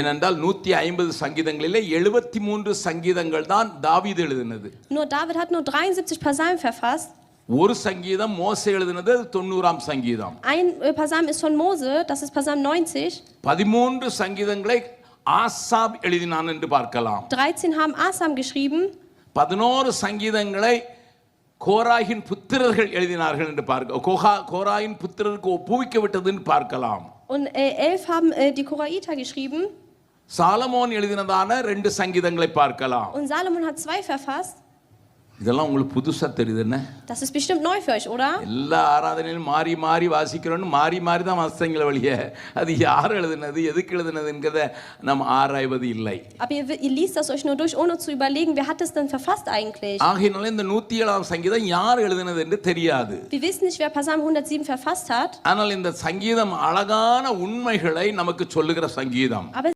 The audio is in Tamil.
ஏனென்றால் 150 சங்கீதங்களிலே 73 சங்கீதங்கள் தான் தாவீது எழுதினது. Nur David hat nur 73 Psalmen verfasst. ஒரு சங்கீதம் மோசே எழுதினது 90ஆம் சங்கீதம். Ein Psalm ist von Mose, das ist Psalm 90. 13 சங்கீதங்களை Asaph எழுதினான் என்று பார்க்கலாம். 13 haben Asam geschrieben. 11 சங்கீதங்களை கோராகின் புத்திரர்கள் எழுதினார்கள் என்று பார்க்க கோராயின் புத்திரருக்கு ஒப்புவிக்க விட்டது என்று பார்க்கலாம். Und 11 haben die Koraiter geschrieben. சாலமோன் எழுதினதான 2 சங்கீதங்களை பார்க்கலாம். Und Salomon hat 2 verfasst. இதெல்லாம் உங்களுக்கு புதுசா தெரியுது என்ன? Das ist bestimmt neu für euch, oder? எல்லா ஆராதனையிலும் மாறி மாறி வாசிக்கிறோன்னு மாறி மாறி தான் வாசித்தீங்களே வழியே அது யார் எழுதுனது எதுக்கு எழுதுனதுங்கிறத நம்ம ஆராய்வது இல்லை. Aber ihr liest das euch nur durch, ohne zu überlegen, wer hat es denn verfasst eigentlich? ஆகையினால இந்த 107ஆம் சங்கீதம் யார் எழுதுனது என்று தெரியாது. Wir wissen nicht, wer Psalm 107 verfasst hat. ஆனால் இந்த சங்கீதம் அழகான உண்மைகளை நமக்கு சொல்லுகிற சங்கீதம். Aber